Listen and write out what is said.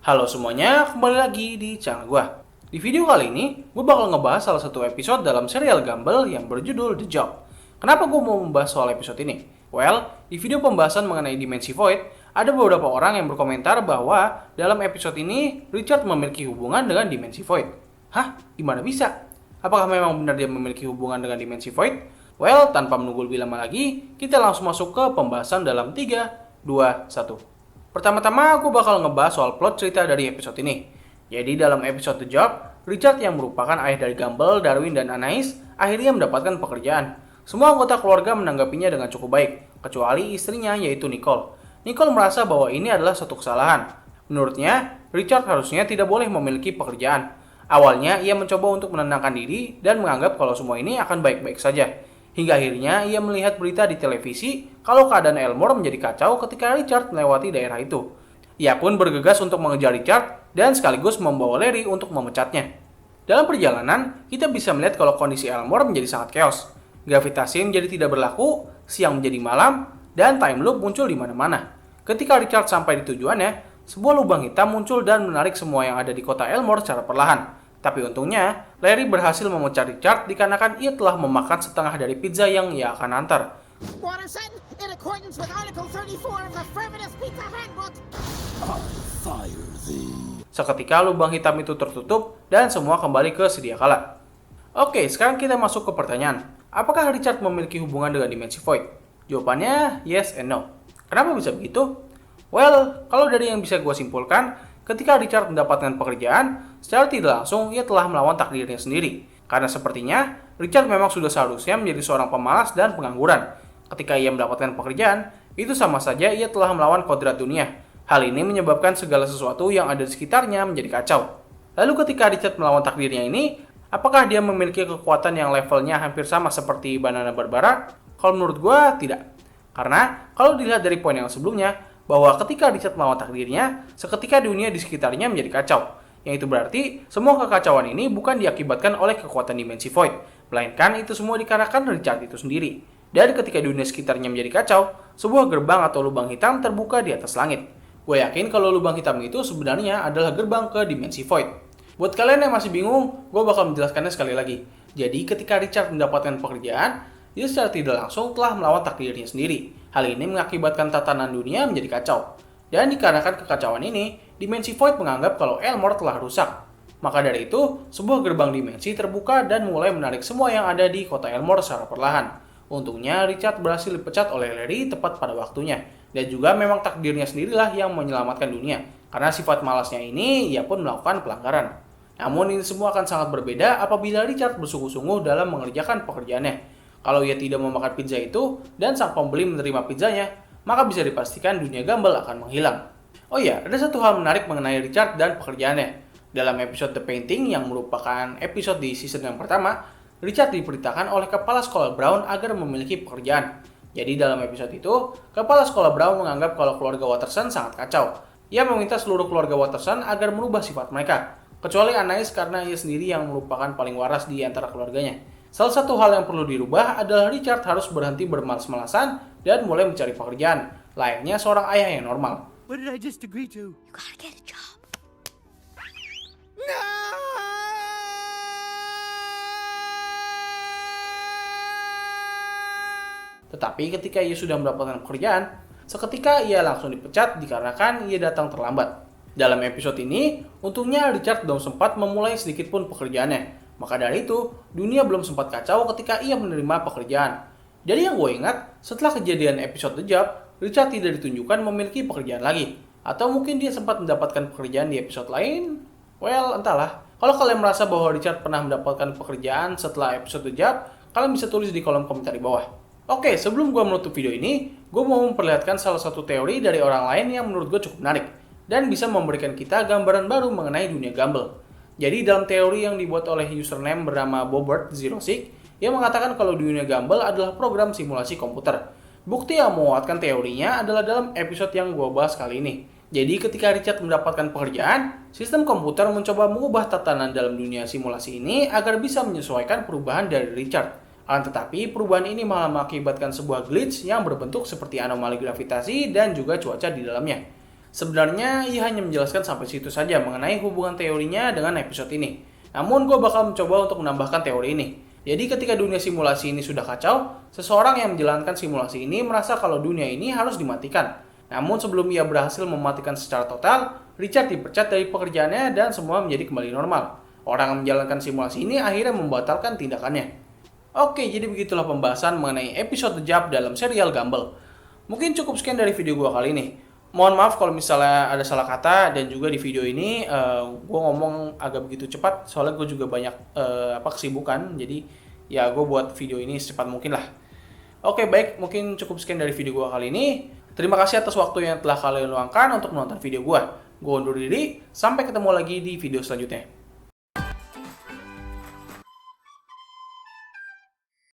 Halo semuanya, kembali lagi di channel gue. Di video kali ini, gue bakal ngebahas salah satu episode dalam serial Gumball yang berjudul The Job. Kenapa gue mau membahas soal episode ini? Well, di video pembahasan mengenai dimensi Void, ada beberapa orang yang berkomentar bahwa dalam episode ini, Richard memiliki hubungan dengan dimensi Void. Hah? Gimana bisa? Apakah memang benar dia memiliki hubungan dengan dimensi Void? Well, tanpa menunggu lebih lama lagi, kita langsung masuk ke pembahasan dalam 3, 2, 1. Pertama-tama aku bakal ngebahas soal plot cerita dari episode ini. Jadi dalam episode The Job, Richard yang merupakan ayah dari Gumball, Darwin, dan Anais akhirnya mendapatkan pekerjaan. Semua anggota keluarga menanggapinya dengan cukup baik, kecuali istrinya yaitu Nicole. Nicole merasa bahwa ini adalah suatu kesalahan. Menurutnya, Richard harusnya tidak boleh memiliki pekerjaan. Awalnya ia mencoba untuk menenangkan diri dan menganggap kalau semua ini akan baik-baik saja. Hingga akhirnya ia melihat berita di televisi kalau keadaan Elmore menjadi kacau ketika Richard melewati daerah itu. Ia pun bergegas untuk mengejar Richard dan sekaligus membawa Larry untuk memecatnya. Dalam perjalanan, kita bisa melihat kalau kondisi Elmore menjadi sangat chaos. Gravitasi menjadi tidak berlaku, siang menjadi malam, dan time loop muncul di mana-mana. Ketika Richard sampai di tujuannya, sebuah lubang hitam muncul dan menarik semua yang ada di kota Elmore secara perlahan. Tapi untungnya, Larry berhasil memecah Richard dikarenakan ia telah memakan setengah dari pizza yang ia akan antar. Waterson, in accordance with Article 34 of the Affirmative Pizza Handbook. I fire thee. Seketika lubang hitam itu tertutup dan semua kembali ke sedia kala. Oke, sekarang kita masuk ke pertanyaan. Apakah Richard memiliki hubungan dengan dimensi Void? Jawabannya yes and no. Kenapa bisa begitu? Well, kalau dari yang bisa gue simpulkan, ketika Richard mendapatkan pekerjaan, secara tidak langsung ia telah melawan takdirnya sendiri. Karena sepertinya, Richard memang sudah seharusnya menjadi seorang pemalas dan pengangguran. Ketika ia mendapatkan pekerjaan, itu sama saja ia telah melawan kodrat dunia. Hal ini menyebabkan segala sesuatu yang ada di sekitarnya menjadi kacau. Lalu ketika Richard melawan takdirnya ini, apakah dia memiliki kekuatan yang levelnya hampir sama seperti Banana-Barbara? Kalau menurut gue, tidak. Karena kalau dilihat dari poin yang sebelumnya, bahwa ketika Richard melawan takdirnya, seketika dunia di sekitarnya menjadi kacau. Yang itu berarti, semua kekacauan ini bukan diakibatkan oleh kekuatan dimensi Void, melainkan itu semua dikarenakan Richard itu sendiri. Dan ketika dunia sekitarnya menjadi kacau, sebuah gerbang atau lubang hitam terbuka di atas langit. Gue yakin kalau lubang hitam itu sebenarnya adalah gerbang ke dimensi Void. Buat kalian yang masih bingung, gue bakal menjelaskannya sekali lagi. Jadi ketika Richard mendapatkan pekerjaan, dia secara tidak langsung telah melawan takdirnya sendiri. Hal ini mengakibatkan tatanan dunia menjadi kacau. Dan dikarenakan kekacauan ini, dimensi Void menganggap kalau Elmore telah rusak. Maka dari itu, sebuah gerbang dimensi terbuka dan mulai menarik semua yang ada di kota Elmore secara perlahan. Untungnya, Richard berhasil dipecat oleh Larry tepat pada waktunya. Dan juga memang takdirnya sendirilah yang menyelamatkan dunia. Karena sifat malasnya ini, ia pun melakukan pelanggaran. Namun ini semua akan sangat berbeda apabila Richard bersungguh-sungguh dalam mengerjakan pekerjaannya. Kalau ia tidak memakan pizza itu dan sang pembeli menerima pizzanya, maka bisa dipastikan dunia Gumball akan menghilang. Oh iya, ada satu hal menarik mengenai Richard dan pekerjaannya. Dalam episode The Painting yang merupakan episode di season yang pertama, Richard diperintahkan oleh kepala sekolah Brown agar memiliki pekerjaan. Jadi dalam episode itu, kepala sekolah Brown menganggap kalau keluarga Watterson sangat kacau. Ia meminta seluruh keluarga Watterson agar merubah sifat mereka, kecuali Anais karena ia sendiri yang merupakan paling waras di antara keluarganya. Salah satu hal yang perlu dirubah adalah Richard harus berhenti bermalas-malasan dan mulai mencari pekerjaan, layaknya seorang ayah yang normal. What did I just agree to? You gotta get a job. No! Tetapi ketika ia sudah mendapatkan pekerjaan, seketika ia langsung dipecat dikarenakan ia datang terlambat. Dalam episode ini, untungnya Richard belum sempat memulai sedikit pun pekerjaannya. Maka dari itu, dunia belum sempat kacau ketika ia menerima pekerjaan. Jadi yang gue ingat, setelah kejadian episode The Job, Richard tidak ditunjukkan memiliki pekerjaan lagi. Atau mungkin dia sempat mendapatkan pekerjaan di episode lain? Well, entahlah. Kalau kalian merasa bahwa Richard pernah mendapatkan pekerjaan setelah episode The Job, kalian bisa tulis di kolom komentar di bawah. Oke, sebelum gue menutup video ini, gue mau memperlihatkan salah satu teori dari orang lain yang menurut gue cukup menarik. Dan bisa memberikan kita gambaran baru mengenai dunia Gumball. Jadi dalam teori yang dibuat oleh username bernama Bobert06, ia mengatakan kalau dunia Gumball adalah program simulasi komputer. Bukti yang menguatkan teorinya adalah dalam episode yang gue bahas kali ini. Jadi ketika Richard mendapatkan pekerjaan, sistem komputer mencoba mengubah tatanan dalam dunia simulasi ini agar bisa menyesuaikan perubahan dari Richard. Akan tetapi perubahan ini malah mengakibatkan sebuah glitch yang berbentuk seperti anomali gravitasi dan juga cuaca di dalamnya. Sebenarnya ia hanya menjelaskan sampai situ saja mengenai hubungan teorinya dengan episode ini. Namun gue bakal mencoba untuk menambahkan teori ini. Jadi ketika dunia simulasi ini sudah kacau, seseorang yang menjalankan simulasi ini merasa kalau dunia ini harus dimatikan. Namun sebelum ia berhasil mematikan secara total, Richard dipecat dari pekerjaannya dan semua menjadi kembali normal. Orang yang menjalankan simulasi ini akhirnya membatalkan tindakannya. Oke, jadi begitulah pembahasan mengenai episode The Job dalam serial Gumball. Mungkin cukup sekian dari video gue kali ini. Mohon maaf kalau misalnya ada salah kata, dan juga di video ini gue ngomong agak begitu cepat soalnya gue juga banyak kesibukan, jadi ya gue buat video ini secepat mungkin lah. Oke, baik, mungkin cukup sekian dari video gue kali ini. Terima kasih atas waktu yang telah kalian luangkan untuk menonton video gue. Gue undur diri, sampai ketemu lagi di video selanjutnya.